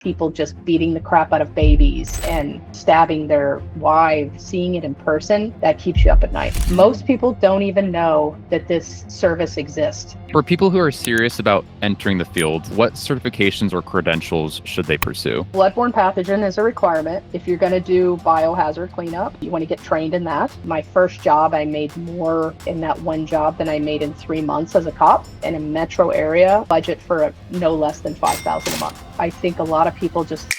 people just beating the crap out of babies and stabbing their wives, seeing it in person, that keeps you up at night. Most people don't even know that this service exists. For people who are serious about entering the field, what certifications or credentials should they pursue? Bloodborne pathogen is a requirement. If you're going to do biohazard cleanup, you want to get trained in that. My first job, I made more in that one job than I made in 3 months as a cop in a metro area. Budget for no less than $5,000 a month. I think a lot of people just...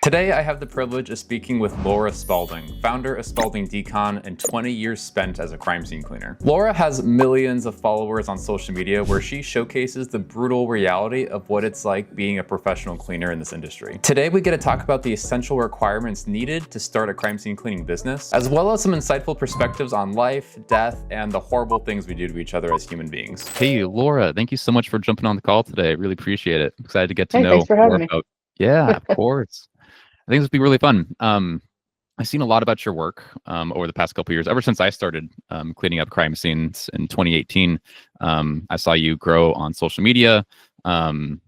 Today, I have the privilege of speaking with Laura Spalding, founder of Spalding Decon and 20 years spent as a crime scene cleaner. Laura has millions of followers on social media where she showcases the brutal reality of what it's like being a professional cleaner in this industry. Today, we get to talk about the essential requirements needed to start a crime scene cleaning business, as well as some insightful perspectives on life, death, and the horrible things we do to each other as human beings. Hey, Laura, thank you so much for jumping on the call today. I really appreciate it. I'm excited to get to know thanks for having more me. about... Yeah, of course. I think this will be really fun. I've seen a lot about your work over the past couple of years. Ever since I started cleaning up crime scenes in 2018, I saw you grow on social media, and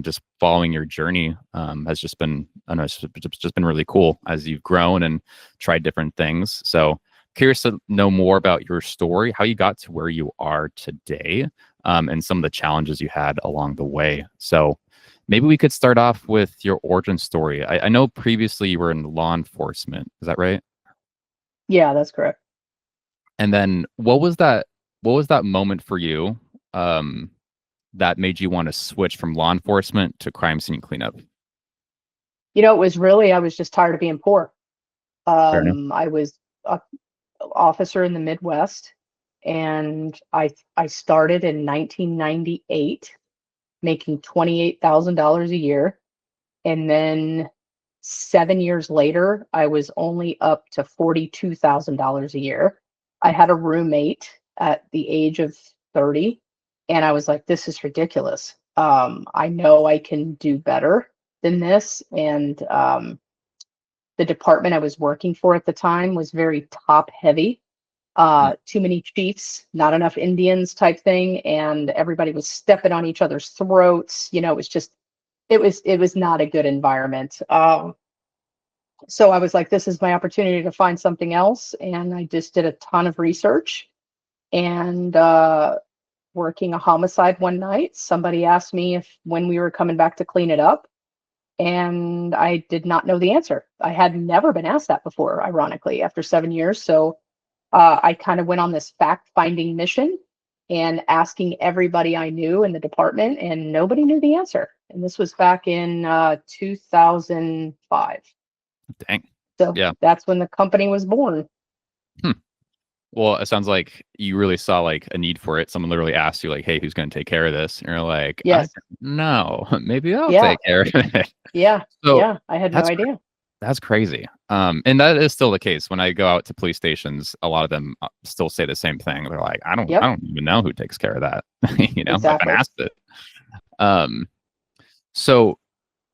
just following your journey has just been, I don't know, it's just been really cool as you've grown and tried different things. So curious to know more about your story, how you got to where you are today, and some of the challenges you had along the way. So maybe we could start off with your origin story. I know previously you were in law enforcement. Is that right? Yeah, that's correct. And then what was that moment for you that made you want to switch from law enforcement to crime scene cleanup? You know, it was really, I was just tired of being poor. Fair enough. I was an officer in the Midwest, and I started in 1998. Making $28,000 a year. And then 7 years later, I was only up to $42,000 a year. I had a roommate at the age of 30, and I was like, this is ridiculous. I know I can do better than this. And the department I was working for at the time was very top heavy. Too many chiefs, not enough Indians type thing, and everybody was stepping on each other's throats. You know, it was just, it was not a good environment. So I was like, this is my opportunity to find something else, and I just did a ton of research. And working a homicide one night, somebody asked me if when we were coming back to clean it up, and I did not know the answer. I had never been asked that before, ironically, after 7 years. So I kind of went on this fact-finding mission and asking everybody I knew in the department, and nobody knew the answer. And this was back in 2005. Dang. So Yeah. that's when the company was born. Well, it sounds like you really saw like a need for it. Someone literally asked you like, hey, who's going to take care of this? And you're like, Yes. No, maybe I'll Yeah. take care of it. Yeah. So yeah. I had no that's idea. That's crazy. And that is still the case. When I go out to police stations, a lot of them still say the same thing. They're like, I don't even know who takes care of that. You know, Exactly. I've been asked it. So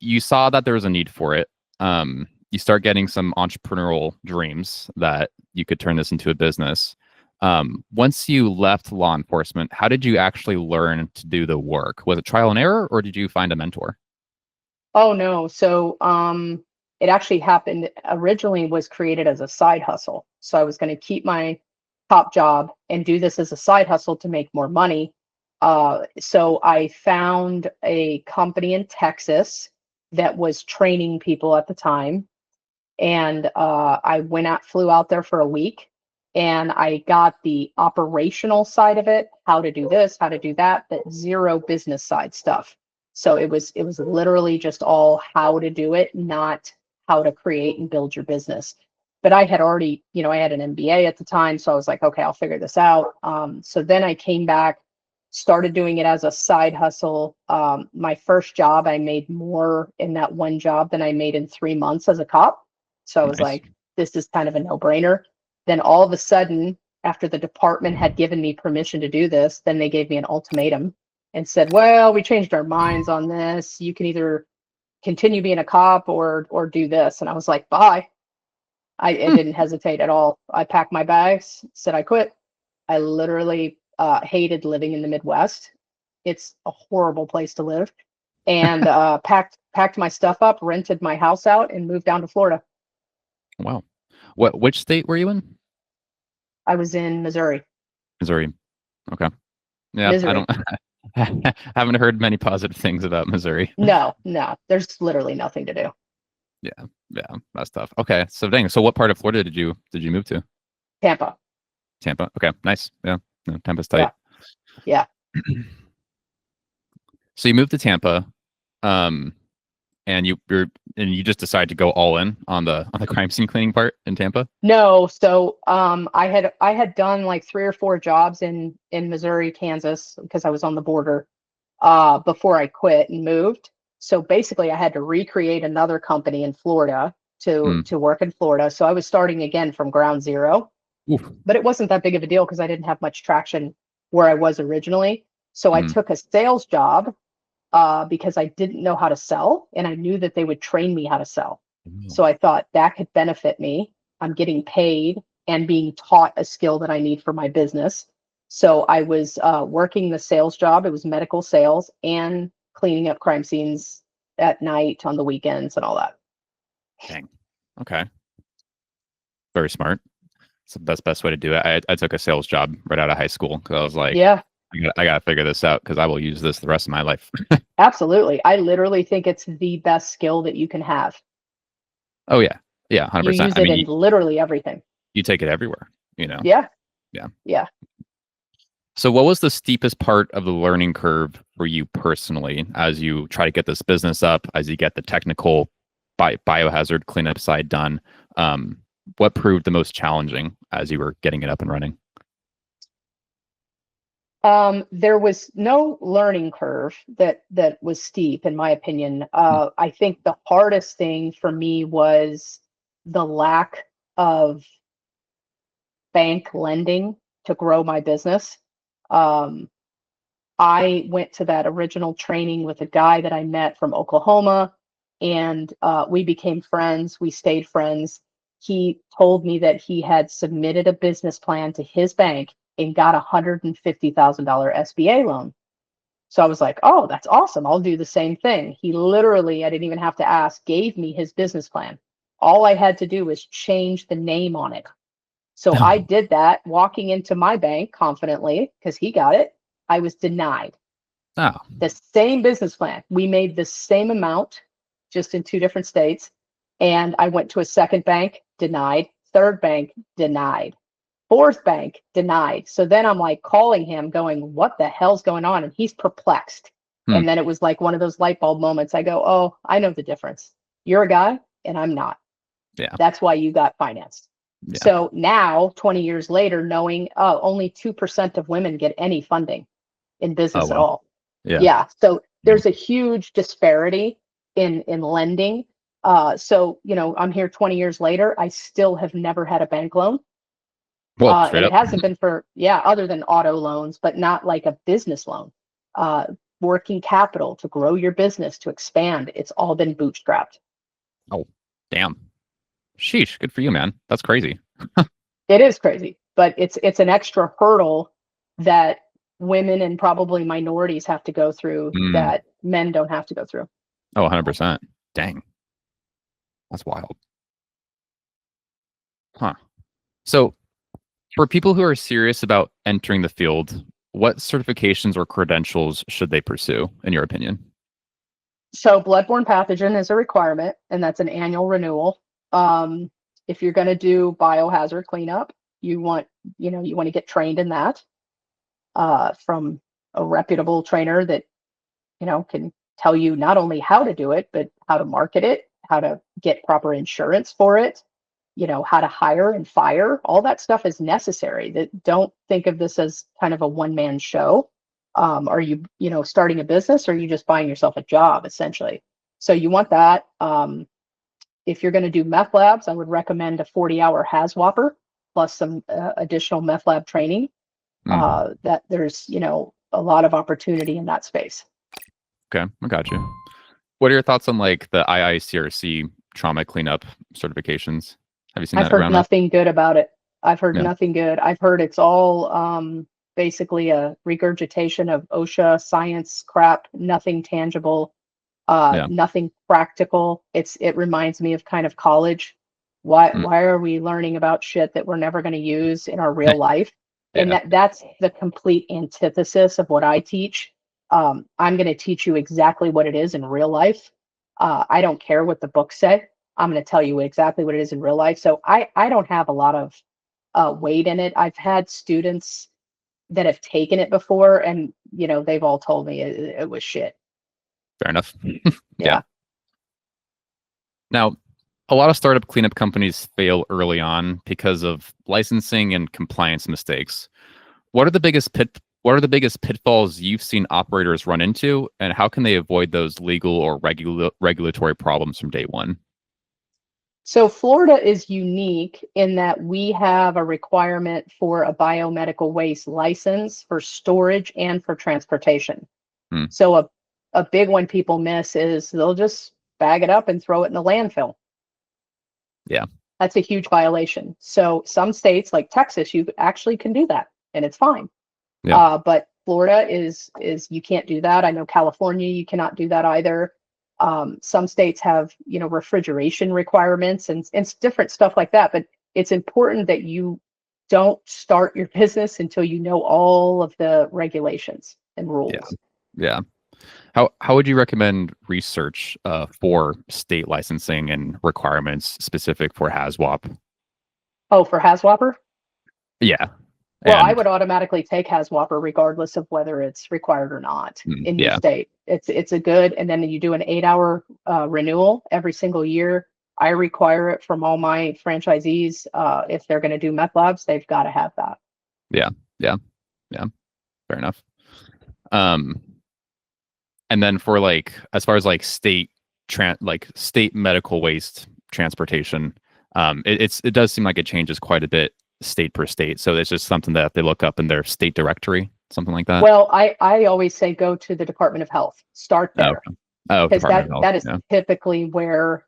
you saw that there was a need for it. You start getting some entrepreneurial dreams that you could turn this into a business. Once you left law enforcement, how did you actually learn to do the work? Was it trial and error, or did you find a mentor? Oh no. So it actually happened, originally was created as a side hustle. So I was going to keep my top job and do this as a side hustle to make more money. So I found a company in Texas that was training people at the time. And I flew out there for a week, and I got the operational side of it, how to do this, how to do that, but zero business side stuff. So it was literally just all how to do it, not how to create and build your business. But I had already, I had an MBA at the time, so I was like, okay, I'll figure this out. So then I came back, started doing it as a side hustle. My first job, I made more in that one job than I made in 3 months as a cop. So I was Nice. like, this is kind of a no-brainer. Then all of a sudden, after the department had given me permission to do this, then they gave me an ultimatum and said, well, we changed our minds on this. You can either continue being a cop or do this. And I was like, bye. I didn't hesitate at all. I packed my bags, said I quit. I literally hated living in the Midwest. It's a horrible place to live. and packed my stuff up, rented my house out, and moved down to Florida. Wow. Which state were you in? I was in Missouri. Missouri. Okay. Yeah, I Missouri. don't haven't heard many positive things about Missouri. No, there's literally nothing to do. Yeah, that's tough. Okay, so dang. So what part of Florida did you move to? Tampa. Tampa. Okay, nice. Yeah, no, Tampa's tight. Yeah. So you moved to Tampa, and you just decided to go all in on the crime scene cleaning part in Tampa. No, so I had done like 3 or 4 jobs in Missouri, Kansas, because I was on the border before I quit and moved. So basically I had to recreate another company in Florida to work in Florida. So I was starting again from ground zero. Oof. But it wasn't that big of a deal because I didn't have much traction where I was originally. So I took a sales job because I didn't know how to sell, and I knew that they would train me how to sell. So I thought that could benefit me. I'm getting paid and being taught a skill that I need for my business. So I was working the sales job. It was medical sales and cleaning up crime scenes at night, on the weekends, and all that. Dang. Okay. Very smart. It's the best way to do it. I took a sales job right out of high school because I was like, Yeah, I gotta figure this out because I will use this the rest of my life. absolutely. I literally think it's the best skill that you can have. Oh yeah, 100%. You use I it mean, in literally everything. you take it everywhere. Yeah. Yeah. Yeah. So what was the steepest part of the learning curve for you personally as you try to get this business up, as you get the technical biohazard cleanup side done? What proved the most challenging as you were getting it up and running? There was no learning curve that was steep, in my opinion. I think the hardest thing for me was the lack of bank lending to grow my business. I went to that original training with a guy that I met from Oklahoma, and we became friends. We stayed friends. He told me that he had submitted a business plan to his bank and got a $150,000 SBA loan. So I was like, oh, that's awesome. I'll do the same thing. He literally, I didn't even have to ask, gave me his business plan. All I had to do was change the name on it. So I did that, walking into my bank confidently because he got it. I was denied. Oh, The same business plan. We made the same amount, just in 2 different states. And I went to a second bank, denied. Third bank, denied. Fourth bank, denied. So then I'm like calling him going, what the hell's going on? And he's perplexed. And then it was like one of those light bulb moments. I go, oh, I know the difference. You're a guy and I'm not. Yeah. That's why you got financed. Yeah. So now, 20 years later, knowing only 2% of women get any funding in business at all. Yeah. So there's a huge disparity in lending. So, I'm here 20 years later. I still have never had a bank loan. Well, straight and up. it hasn't been for, other than auto loans, but not like a business loan. Working capital to grow your business, to expand. It's all been bootstrapped. Oh, damn. Sheesh. Good for you, man. That's crazy. It is crazy, but it's an extra hurdle that women and probably minorities have to go through that men don't have to go through. Oh, 100%. Dang. That's wild. Huh. So for people who are serious about entering the field, what certifications or credentials should they pursue, in your opinion? So bloodborne pathogen is a requirement, and that's an annual renewal. If you're going to do biohazard cleanup, you want to get trained in that from a reputable trainer that, can tell you not only how to do it, but how to market it, how to get proper insurance for it, how to hire and fire. All that stuff is necessary. Don't think of this as kind of a one-man show. Are you, starting a business, or are you just buying yourself a job, essentially? So you want that. If you're going to do meth labs, I would recommend a 40-hour HAZWOPER plus some additional meth lab training. That there's, a lot of opportunity in that space. Okay, I got you. What are your thoughts on like the IICRC trauma cleanup certifications? Have you seen I've that around? heard nothing good about it. I've heard Yeah. nothing good. I've heard it's all basically a regurgitation of OSHA science crap, nothing tangible. Nothing practical. It reminds me of kind of college. Why Mm. why are we learning about shit that we're never going to use in our real life? And Yeah. that's the complete antithesis of what I teach. I'm going to teach you exactly what it is in real life. I don't care what the books say. I'm going to tell you exactly what it is in real life. So I don't have a lot of weight in it. I've had students that have taken it before, and they've all told me it was shit. Fair enough. Yeah. Now, a lot of startup cleanup companies fail early on because of licensing and compliance mistakes. What are the biggest pitfalls you've seen operators run into, and how can they avoid those legal or regulatory problems from day one? So Florida is unique in that we have a requirement for a biomedical waste license for storage and for transportation. Hmm. So a big one people miss is they'll just bag it up and throw it in the landfill. Yeah. That's a huge violation. So some states like Texas, you actually can do that and it's fine. Yeah. But Florida is you can't do that. I know California, you cannot do that either. Some states have, refrigeration requirements and different stuff like that. But it's important that you don't start your business until you know all of the regulations and rules. Yeah. How would you recommend research for state licensing and requirements specific for HAZWOP? Oh, for HAZWOPer? Yeah. Well, I would automatically take HAZWOPer regardless of whether it's required or not in your state. It's a good, and then you do an 8-hour renewal every single year. I require it from all my franchisees. If they're going to do meth labs, they've got to have that. Yeah. Fair enough. And then for as far as state state medical waste transportation, it does seem like it changes quite a bit state per state. So it's just something that they look up in their state directory, something like that. Well, I always say go to the Department of Health. Start there. Because that is typically where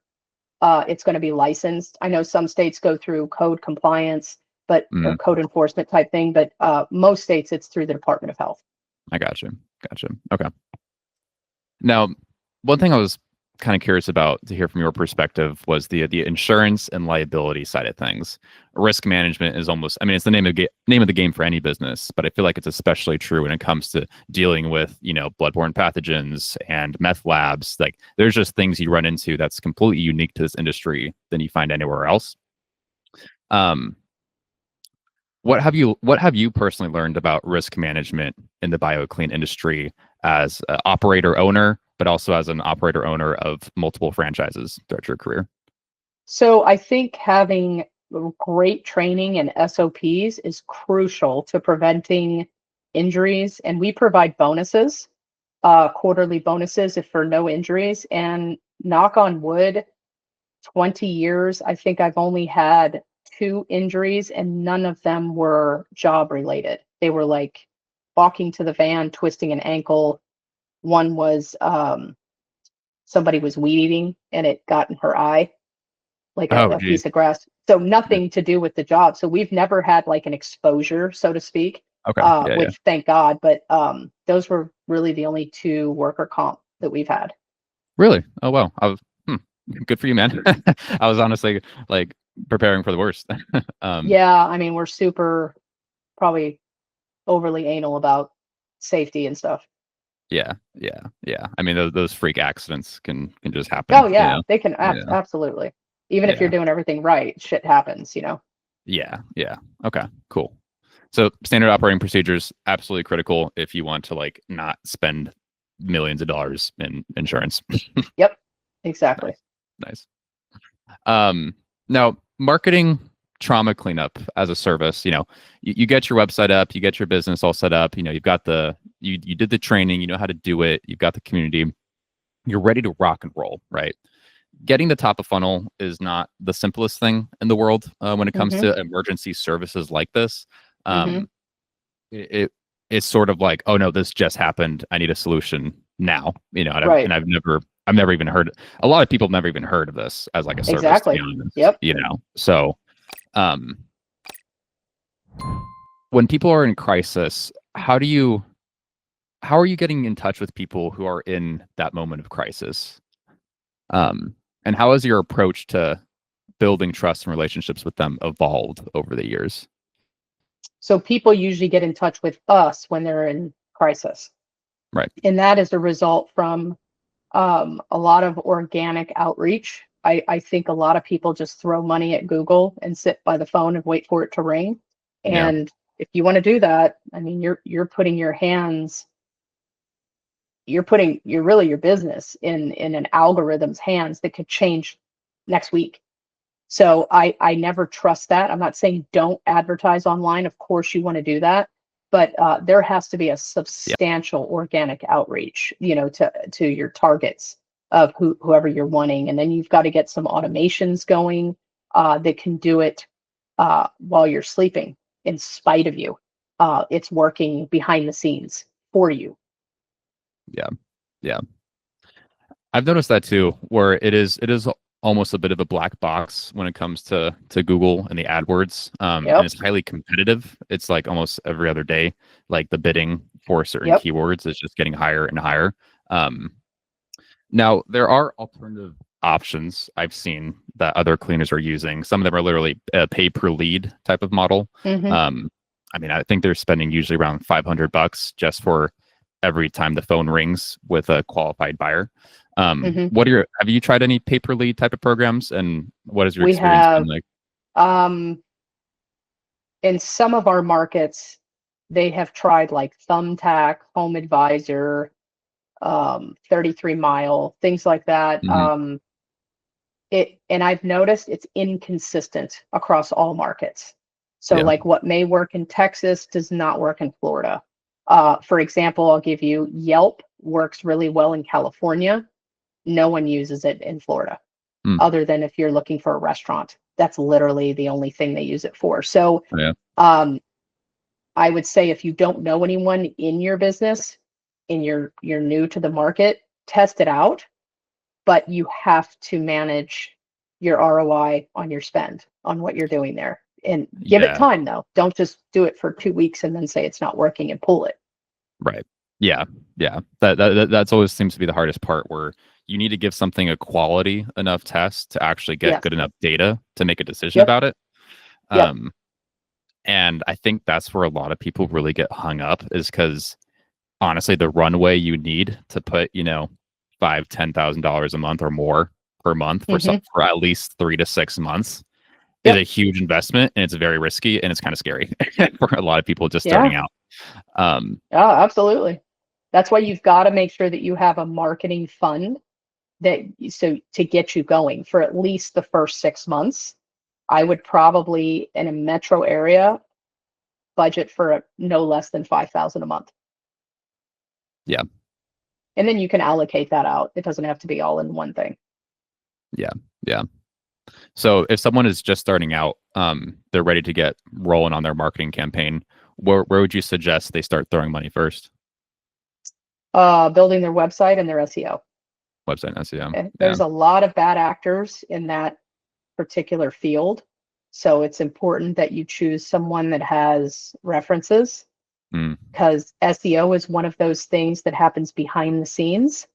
it's going to be licensed. I know some states go through code compliance, but or code enforcement type thing, but most states it's through the Department of Health. I gotcha. Okay. Now, one thing I was kind of curious about to hear from your perspective was the insurance and liability side of things. Risk management is almost, it's the name of the game for any business, but I feel like it's especially true when it comes to dealing with, bloodborne pathogens and meth labs. There's just things you run into that's completely unique to this industry than you find anywhere else. What have you personally learned about risk management in the BioClean industry as an operator owner, but also as an operator owner of multiple franchises throughout your career? So I think having great training and SOPs is crucial to preventing injuries. And we provide bonuses, quarterly bonuses if for no injuries. And knock on wood, 20 years, I think I've only had 2 injuries and none of them were job related. They were like walking to the van, twisting an ankle. One was somebody was weed eating and it got in her eye, like a piece of grass. So nothing to do with the job. So we've never had an exposure, so to speak. Okay. Which thank God. But those were really the only 2 worker comp that we've had. Really? Oh wow. Good for you, man. I was honestly preparing for the worst. Yeah, we're super probably overly anal about safety and stuff. Yeah. Those freak accidents can just happen. Oh yeah, they can absolutely. Even if you're doing everything right, shit happens, Yeah. Okay, cool. So standard operating procedures, absolutely critical if you want to not spend millions of dollars in insurance. Yep, exactly. Nice. Now, marketing trauma cleanup as a service, you get your website up, you get your business all set up, you've got you did the training, you know how to do it, you've got the community, you're ready to rock and roll, right? Getting the top of funnel is not the simplest thing in the world when it comes to emergency services like this. It's sort of like, oh no, this just happened, I need a solution now, and I've never even heard. A lot of people have never even heard of this as a service. Exactly. To be honest, yep. So, when people are in crisis, how do you how are you getting in touch with people who are in that moment of crisis? And how has your approach to building trust and relationships with them evolved over the years? So people usually get in touch with us when they're in crisis. Right. And that is a result from a lot of organic outreach. I think a lot of people just throw money at Google and sit by the phone and wait for it to ring. Yeah. And if you want to do that, I mean, you're putting your hands, you're really your business in an algorithm's hands that could change next week. So I never trust that. I'm not saying don't advertise online. Of course you want to do that, but there has to be a substantial organic outreach, to your targets of whoever you're wanting. And then you've got to get some automations going that can do it while you're sleeping in spite of you. It's working behind the scenes for you. Yeah. I've noticed that too, where it is almost a bit of a black box when it comes to Google and the AdWords. And it's highly competitive. It's like almost every other day, like the bidding for certain keywords is just getting higher and higher. Now there are alternative options I've seen that other cleaners are using. Some of them are literally a pay per lead type of model. I mean, I think they're spending usually around $500 just for every time the phone rings with a qualified buyer. Have you tried any pay per lead type of programs, and what has your experience been like? In some of our markets, they have tried like Thumbtack, Home Advisor, 33 Mile, things like that. And I've noticed it's inconsistent across all markets. So like what may work in Texas does not work in Florida. For example, I'll give you Yelp works really well in California. No one uses it in Florida, other than if you're looking for a restaurant. That's literally the only thing they use it for. So I would say if you don't know anyone in your business and you're new to the market, test it out, but you have to manage your ROI on your spend on what you're doing there. And give it time, though. Don't just do it for 2 weeks and then say it's not working and pull it. Right. Yeah. That's always seems to be the hardest part, where you need to give something a quality enough test to actually get good enough data to make a decision about it. And I think that's where a lot of people really get hung up, is because honestly, the runway you need to put, $5,000-$10,000 a month or more per month for at least 3 to 6 months is a huge investment, and it's very risky, and it's kind of scary for a lot of people just starting out. Absolutely. That's why you've got to make sure that you have a marketing fund to get you going for at least the first 6 months. I would probably, in a metro area, budget for no less than $5,000 a month. Yeah. And then you can allocate that out. It doesn't have to be all in one thing. Yeah. So if someone is just starting out, they're ready to get rolling on their marketing campaign, where would you suggest they start throwing money first? Building their website and their SEO. Website and SEO. Okay. There's a lot of bad actors in that particular field. So it's important that you choose someone that has references, because SEO is one of those things that happens behind the scenes.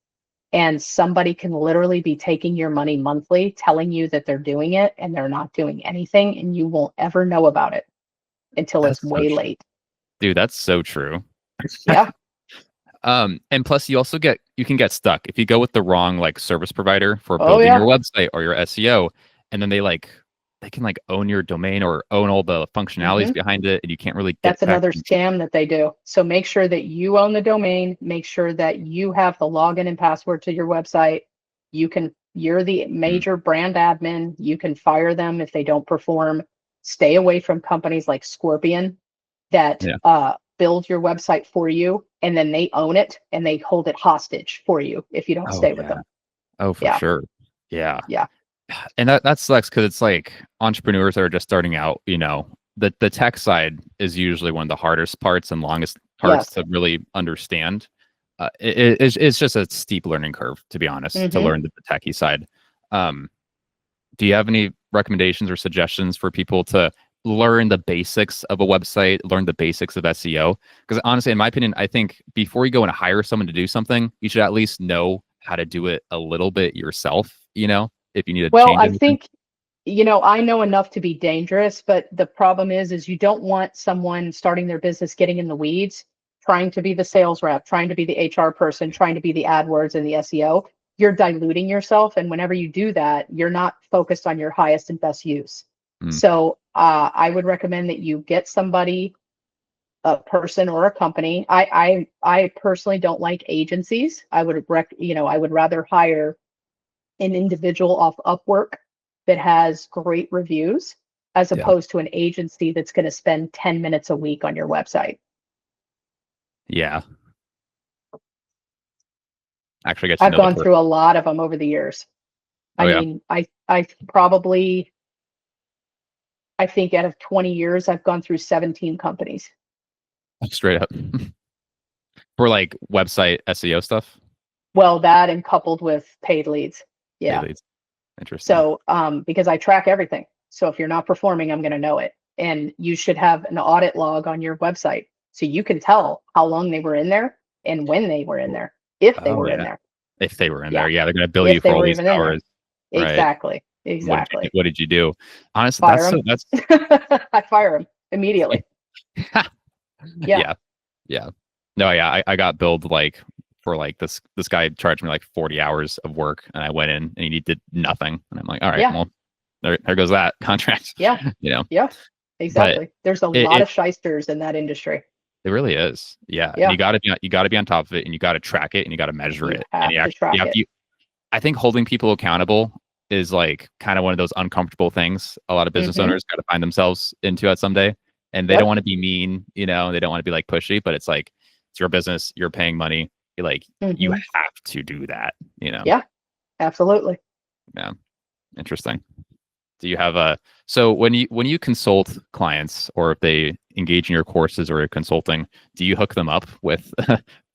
And somebody can literally be taking your money monthly, telling you that they're doing it, and they're not doing anything, and you won't ever know about it until it's way late. Dude, that's so true. Yeah. And plus you can get stuck if you go with the wrong service provider for building your website or your SEO, and then they can own your domain or own all the functionalities behind it, and you can't really get That's another scam that they do. So make sure that you own the domain, make sure that you have the login and password to your website. You're the major brand admin. You can fire them if they don't perform. Stay away from companies like Scorpion that build your website for you, and then they own it and they hold it hostage for you if you don't stay with them. Oh, for sure. Yeah. Yeah. And that sucks, because it's like entrepreneurs that are just starting out, the tech side is usually one of the hardest parts and longest parts to really understand. It's just a steep learning curve, to be honest, to learn the techie side. Do you have any recommendations or suggestions for people to learn the basics of a website, learn the basics of SEO. Because honestly, in my opinion, I think before you go and hire someone to do something, you should at least know how to do it a little bit yourself, if you need to Well, change I anything. think, I know enough to be dangerous, but the problem is you don't want someone starting their business getting in the weeds, trying to be the sales rep, trying to be the HR person, trying to be the AdWords and the SEO. You're diluting yourself. And whenever you do that, you're not focused on your highest and best use. Mm. So I would recommend that you get somebody, a person or a company. I personally don't like agencies. I would I would rather hire an individual off Upwork that has great reviews as Yeah. opposed to an agency that's going to spend 10 minutes a week on your website. Yeah. Actually, get to I've know the gone person. through a lot of them over the years. Oh, yeah. I mean, I probably, I think out of 20 years, I've gone through 17 companies. Straight up. For like website SEO stuff. Well, that and coupled with paid leads. Yeah. Paid leads. Interesting. So, because I track everything. So if you're not performing, I'm going to know it. And you should have an audit log on your website so you can tell how long they were in there and when they were in there, if they were in there. If they were in Yeah. there, yeah, they're going to bill If you they for all were these even in there. hours. Right. Exactly. Exactly. What did you do? Honestly, Fire that's 'em. I fire them immediately. Yeah. Yeah. No, yeah, I got billed like for like this guy charged me like 40 hours of work, and I went in and he did nothing, and I'm like, all right, Yeah. well, there goes that contract. Yeah. Yeah. Exactly. There's a lot of shysters in that industry. It really is. Yeah. Yeah. And you got to be on top of it, and you got to track it, and you got to measure it. Have And to track it. I think holding people accountable is like kind of one of those uncomfortable things a lot of business owners got to find themselves into at someday. And they don't want to be mean, they don't want to be like pushy, but it's like, it's your business, you're paying money. You're like, you have to do that, Yeah, absolutely. Yeah. Interesting. Do you have so when you consult clients, or if they engage in your courses or your consulting, do you hook them up with,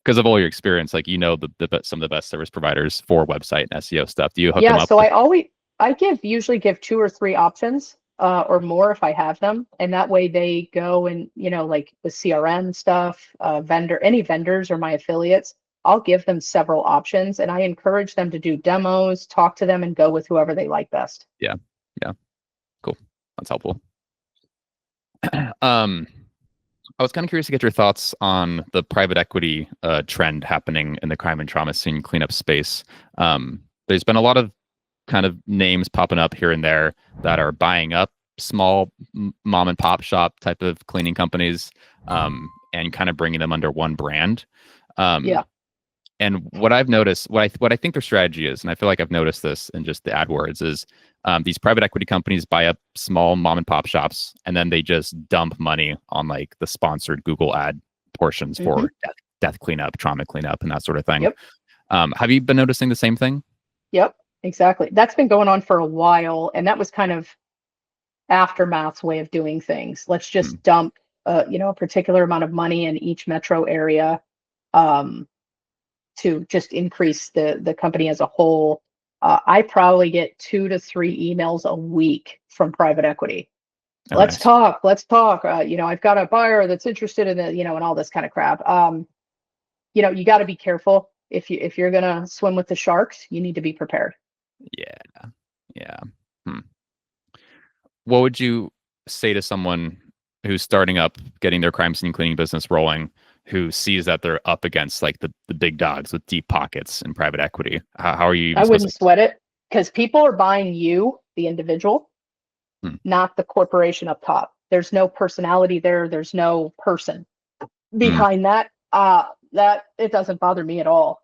because of all your experience, like, some of the best service providers for website and SEO stuff, do you hook them up? So I usually give 2 or 3 options or more if I have them. And that way they go and, like the CRM stuff, any vendors or my affiliates, I'll give them several options, and I encourage them to do demos, talk to them, and go with whoever they like best. Yeah. Cool. That's helpful. I was kind of curious to get your thoughts on the private equity trend happening in the crime and trauma scene cleanup space. There's been a lot of kind of names popping up here and there that are buying up small mom and pop shop type of cleaning companies, and kind of bringing them under one brand. And what I've noticed, what I think their strategy is, and I feel like I've noticed this in just the AdWords, is these private equity companies buy up small mom and pop shops, and then they just dump money on like the sponsored Google ad portions for death cleanup, trauma cleanup, and that sort of thing. Yep. Have you been noticing the same thing? Yep, exactly. That's been going on for a while, and that was kind of Aftermath's way of doing things. Let's just dump, a particular amount of money in each metro area, to just increase the company as a whole. I probably get 2 to 3 emails a week from private equity. Let's talk. I've got a buyer that's interested in it, and all this kind of crap. You got to be careful. If you're gonna swim with the sharks, you need to be prepared. Yeah. What would you say to someone who's starting up, getting their crime scene cleaning business rolling, who sees that they're up against like the big dogs with deep pockets and private equity? How are you? I wouldn't sweat it, because people are buying you, the individual, not the corporation up top. There's no personality there. There's no person behind that. That it doesn't bother me at all.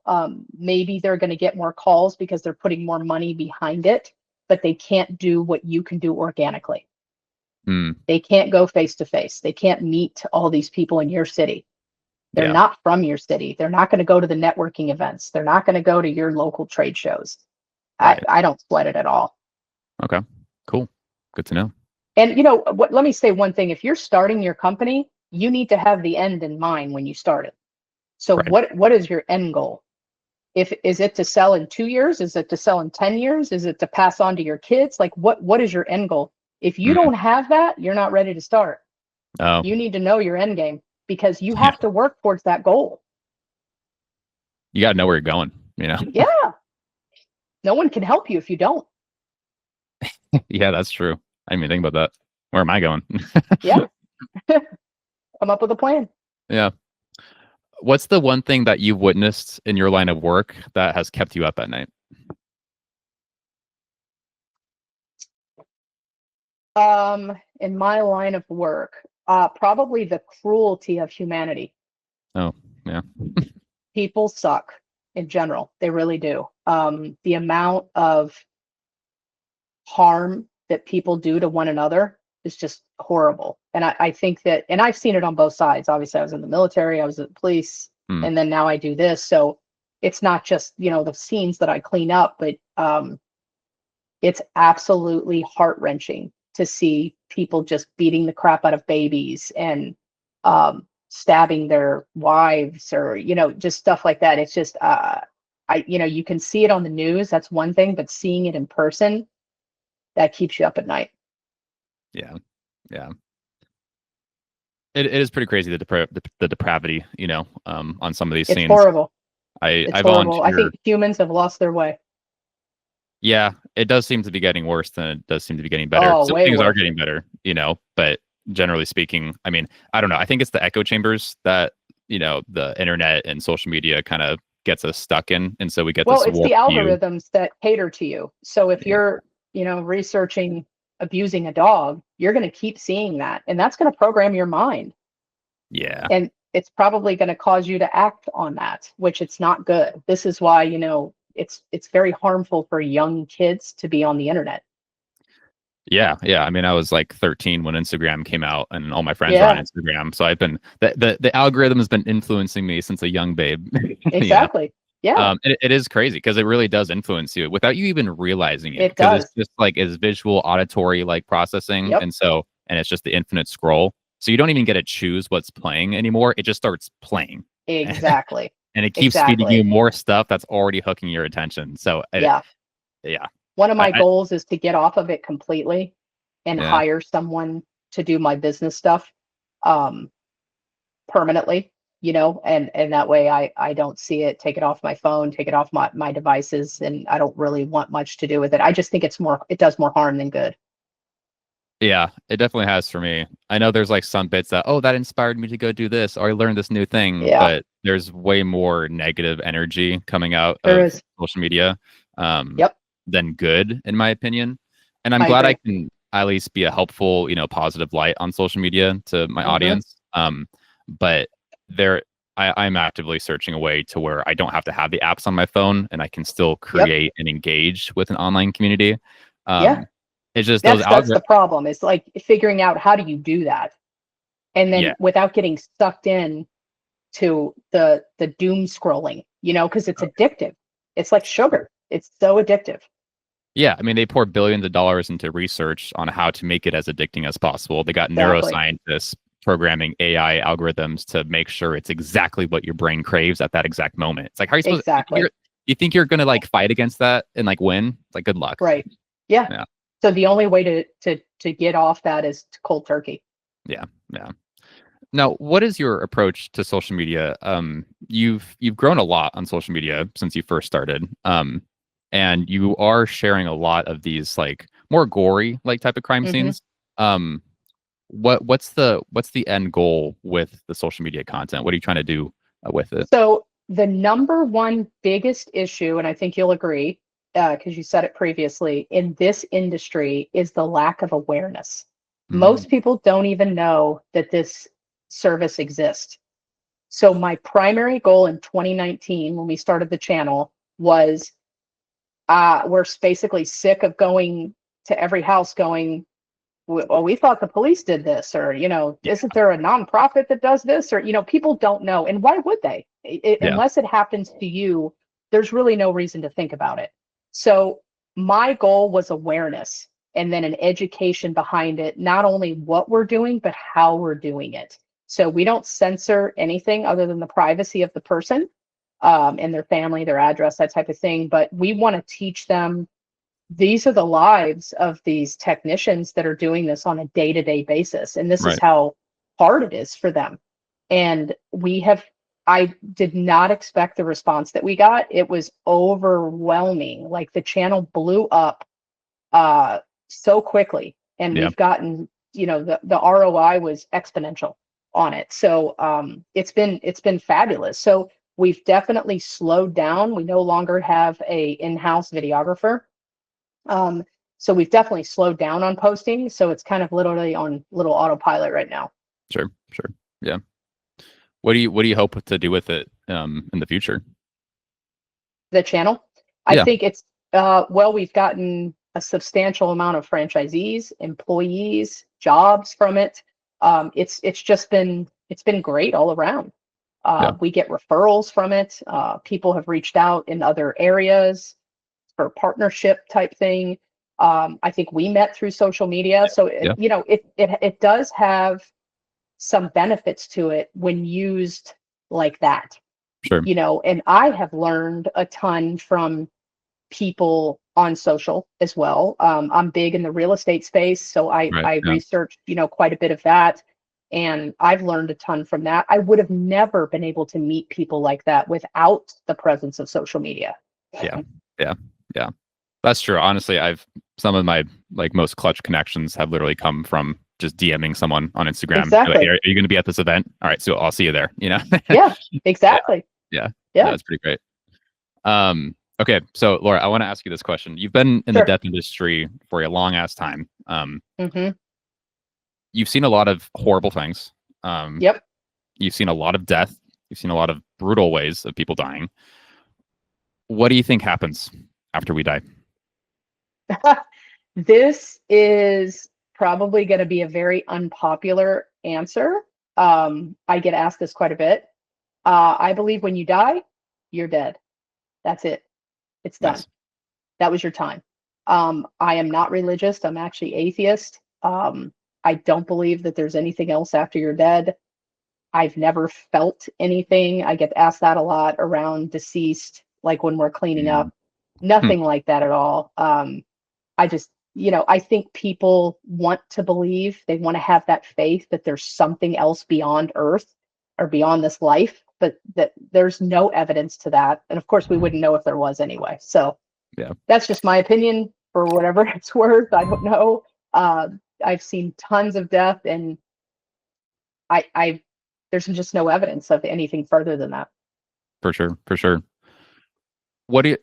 Maybe they're going to get more calls because they're putting more money behind it, but they can't do what you can do organically. They can't go face to face. They can't meet all these people in your city. They're not from your city. They're not going to go to the networking events. They're not going to go to your local trade shows. Right. I don't sweat it at all. Okay, cool. Good to know. And let me say one thing. If you're starting your company, you need to have the end in mind when you start it. So what is your end goal? Is it to sell in 2 years? Is it to sell in 10 years? Is it to pass on to your kids? Like what is your end goal? If you don't have that, you're not ready to start. Oh, You need to know your end game because you Yeah. have to work towards that goal. you got to know where you're going, Yeah. No one can help you if you don't. Yeah, that's true. I didn't even think about that. Where am I going? Yeah. Come up with a plan. Yeah. What's the one thing that you've witnessed in your line of work that has kept you up at night? In my line of work, probably the cruelty of humanity. Oh, yeah. People suck in general. They really do. The amount of harm that people do to one another is just horrible. And I think that, and I've seen it on both sides. Obviously, I was in the military, I was at the police, Hmm. and then now I do this. So it's not just, the scenes that I clean up, but it's absolutely heart-wrenching to see people just beating the crap out of babies and stabbing their wives or, just stuff like that. It's just, you can see it on the news. That's one thing, but seeing it in person, that keeps you up at night. Yeah. Yeah. It is pretty crazy, the depravity, on some of these It's scenes. horrible. I It's horrible. I volunteer. think humans have lost their way. Yeah, it does seem to be getting worse than it does seem to be getting better. Oh, Some way things are worse. getting better, but generally speaking, I mean, I don't know. I think it's the echo chambers that, the internet and social media kind of gets us stuck in. And so we get Well, this it's the warped view. algorithms that cater to you. So if Yeah. you're, researching abusing a dog, you're going to keep seeing that, and that's going to program your mind. Yeah. And it's probably going to cause you to act on that, which it's not good. This is why, it's very harmful for young kids to be on the internet. Yeah. Yeah. I mean, I was like 13 when Instagram came out and all my friends are on Yeah, Instagram. So I've been, the algorithm has been influencing me since a young babe. exactly. Yeah, It is crazy because it really does influence you without you even realizing it. it Because it's does. just like it's visual, auditory like processing, Yep, and it's just the infinite scroll. So you don't even get to choose what's playing anymore. It just starts playing, exactly. and it keeps feeding you Exactly. more stuff that's already hooking your attention. So Yeah. yeah, One of my I goals is to get off of it completely and yeah, hire someone to do my business stuff um, permanently, and that way I don't see it, take it off my phone, take it off my devices, and I don't really want much to do with it. I just think it does more harm than good. yeah. It definitely has for me. I know there's like some bits that that inspired me to go do this, or I learned this new thing, Yeah, but there's way more negative energy coming out there of is. social media. Um, Yep, than good, in my opinion. And I'm I glad I agree. can at least be a helpful, positive light on social media to my Hmm. audience. But I'm actively searching a way to where I don't have to have the apps on my phone and I can still Yep. create and engage with an online community. Yeah, It's just those that's the algorithms. problem. It's like figuring out how do you do that, and Yeah. then without getting sucked in to the doom scrolling, because it's addictive. It's like sugar. It's so addictive. Yeah, I mean, they pour billions of dollars into research on how to make it as addicting as possible. They got Exactly. neuroscientists programming AI algorithms to make sure it's exactly what your brain craves at that exact moment. It's like, how are you supposed Exactly. you think you're gonna like fight against that and like win? It's like, good luck. Right. Yeah. Yeah, So the only way to get off that is to cold turkey. yeah, yeah. Now, what is your approach to social media? You've grown a lot on social media since you first started. And you are sharing a lot of these like more gory like type of crime Hmm. scenes. Um, what's the end goal with the social media content? What are you trying to do with it? So the number one biggest issue, and I think you'll agree, because you said it previously, in this industry is the lack of awareness. Mm, Most people don't even know that this service exists. So my primary goal in 2019, when we started the channel, was we're basically sick of going to every house going, well, we thought the police did this, or, yeah, isn't there a nonprofit that does this? Or, people don't know. And why would they? yeah, Unless it happens to you, there's really no reason to think about it. So my goal was awareness and then an education behind it, not only what we're doing, but how we're doing it. So we don't censor anything other than the privacy of the person and their family, their address, that type of thing. But we want to teach them these are the lives of these technicians that are doing this on a day-to-day basis, and this is Right. how hard it is for them. And I did not expect the response that we got. It was overwhelming. Like, the channel blew up so quickly, and Yeah. we've gotten, the ROI was exponential on it. So it's been fabulous. So we've definitely slowed down. We no longer have a in-house videographer. So we've definitely slowed down on posting. So it's kind of literally on little autopilot right now. Sure. Yeah. What do you hope to do with it in the future? The channel, I Yeah. think it's we've gotten a substantial amount of franchisees, employees, jobs from it. It's been great all around. Yeah. We get referrals from it. People have reached out in other areas for partnership type thing. I think we met through social media, so Yeah. it does have some benefits to it when used like that. Sure. And I have learned a ton from people on social as well. I'm big in the real estate space, so I Right. Yeah. researched, quite a bit of that, and I've learned a ton from that. I would have never been able to meet people like that without the presence of social media. Yeah. That's true. Honestly, some of my most clutch connections have literally come from just DMing someone on Instagram. Exactly. Like, hey, are you going to be at this event? All right, so I'll see you there. Yeah, exactly. Yeah. Yeah. That's pretty great. Okay, so Laura, I want to ask you this question. You've been in Sure. the death industry for a long ass time. Hmm. You've seen a lot of horrible things. Yep. You've seen a lot of death. You've seen a lot of brutal ways of people dying. What do you think happens after we die? This is probably going to be a very unpopular answer. I get asked this quite a bit. I believe when you die, you're dead. That's it. It's done. Nice. That was your time. I am not religious. I'm actually atheist. I don't believe that there's anything else after you're dead. I've never felt anything. I get asked that a lot around deceased, like when we're cleaning up. Nothing like that at all. I just, I think people want to believe, they want to have that faith that there's something else beyond Earth or beyond this life, but that there's no evidence to that. And of course, we wouldn't know if there was anyway. So Yeah. that's just my opinion for whatever it's worth. I don't know. I've seen tons of death, and there's just no evidence of anything further than that. For sure.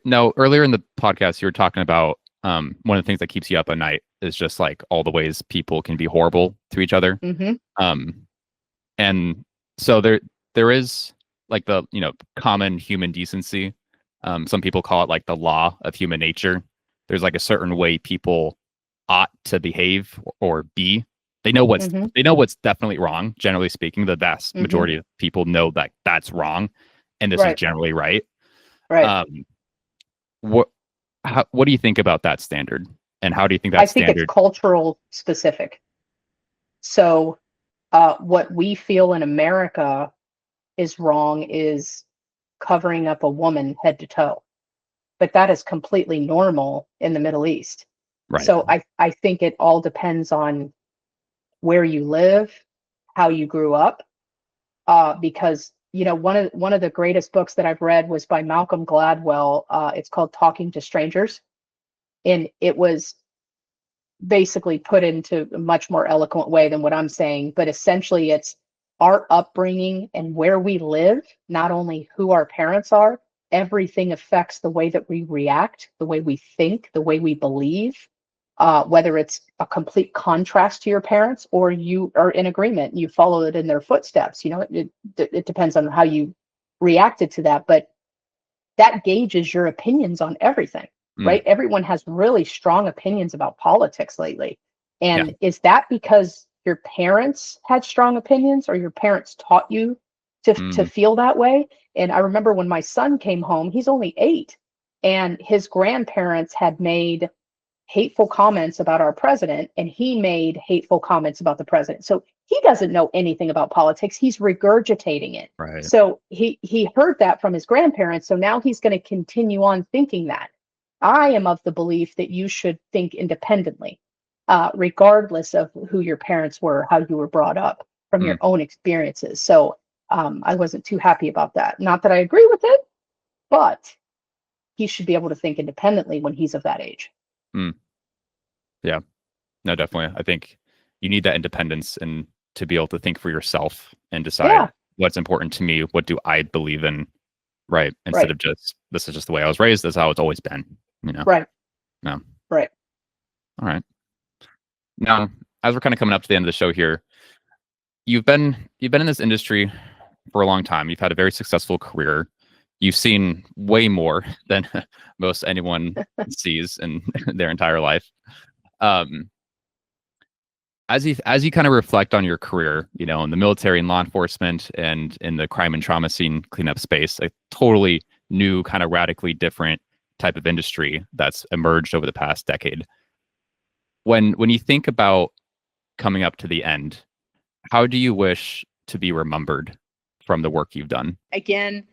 Now, earlier in the podcast, you were talking about one of the things that keeps you up at night is just all the ways people can be horrible to each other. Mm-hmm. And so there is the common human decency. Some people call it the law of human nature. There's a certain way people ought to behave or be. They know what's definitely wrong. Generally speaking, the vast majority of people know that that's wrong, and this is generally right. Right. What do you think about that standard, and how do you think that standard? I think it's cultural specific. So what we feel in America is wrong is covering up a woman head to toe, but that is completely normal in the Middle East. Right. So I think it all depends on where you live, how you grew up, because one of the greatest books that I've read was by Malcolm Gladwell. It's called Talking to Strangers, and it was basically put into a much more eloquent way than what I'm saying. But essentially, it's our upbringing and where we live, not only who our parents are. Everything affects the way that we react, the way we think, the way we believe. Whether it's a complete contrast to your parents or you are in agreement, you follow it in their footsteps. It depends on how you reacted to that, but that gauges your opinions on everything, right? Everyone has really strong opinions about politics lately. And is that because your parents had strong opinions or your parents taught you to feel that way? And I remember when my son came home, he's only 8, and his grandparents had made hateful comments about our president, and he made hateful comments about the president. So he doesn't know anything about politics. He's regurgitating it. Right. So he heard that from his grandparents. So now he's going to continue on thinking that. I am of the belief that you should think independently, regardless of who your parents were, how you were brought up, from your own experiences. So I wasn't too happy about that. Not that I agree with it, but he should be able to think independently when he's of that age. Yeah, no, definitely. I think you need that independence and to be able to think for yourself and decide Yeah. what's important to me. What do I believe in? Right. Instead Right. of just, this is just the way I was raised. That's how it's always been, you know? Right. No. Right. All right. Now, as we're kind of coming up to the end of the show here, you've been in this industry for a long time. You've had a very successful career. You've seen way more than most anyone sees in their entire life. As you kind of reflect on your career, you know, in the military and law enforcement and in the crime and trauma scene cleanup space, a totally new, kind of radically different type of industry that's emerged over the past decade. When you think about coming up to the end, how do you wish to be remembered from the work you've done? Again,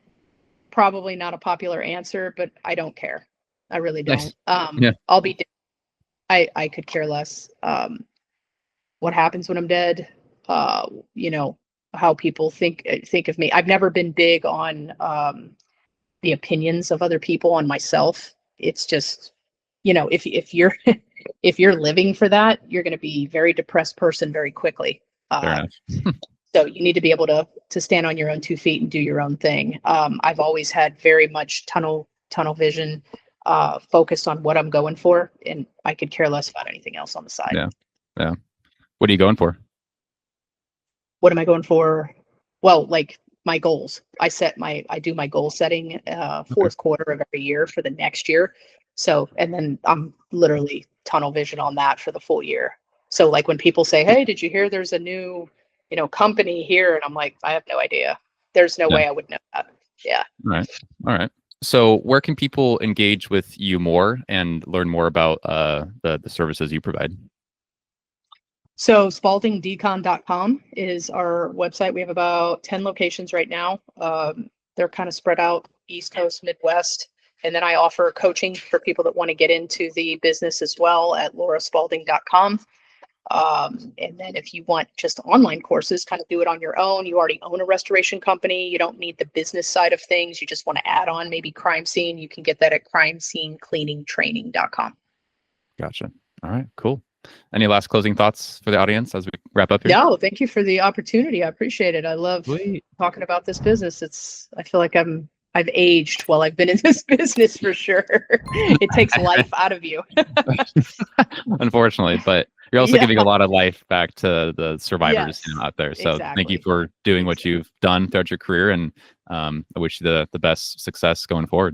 probably not a popular answer, but I don't care. I really don't. Nice. Yeah. I'll be. I could care less. What happens when I'm dead? You know, how people think of me. I've never been big on the opinions of other people on myself. It's just, you know, if you're if you're living for that, you're going to be a very depressed person very quickly. Fair enough. So you need to be able to stand on your own 2 feet and do your own thing. I've always had very much tunnel vision, focused on what I'm going for, and I could care less about anything else on the side. Yeah. What are you going for? What am I going for? Well, like my goals. I do my goal setting fourth quarter of every year for the next year. So, and then I'm literally tunnel vision on that for the full year. So like when people say, "Hey, did you hear there's a new, you know, company here?" And I'm like, I have no idea. There's no way I would know that. Yeah. All right. So where can people engage with you more and learn more about the services you provide? So spaldingdecon.com is our website. We have about 10 locations right now. They're kind of spread out East Coast, Midwest. And then I offer coaching for people that want to get into the business as well at lauraspalding.com. And then if you want just online courses, kind of do it on your own. You already own a restoration company. You don't need the business side of things. You just want to add on maybe crime scene. You can get that at crimescenecleaningtraining.com. Gotcha. All right, cool. Any last closing thoughts for the audience as we wrap up here? No, thank you for the opportunity. I appreciate it. I love talking about this business. I feel like I've aged while I've been in this business for sure. It takes life out of you. Unfortunately, but you're also giving a lot of life back to the survivors out there. So thank you for doing what you've done throughout your career, and I wish you the best success going forward.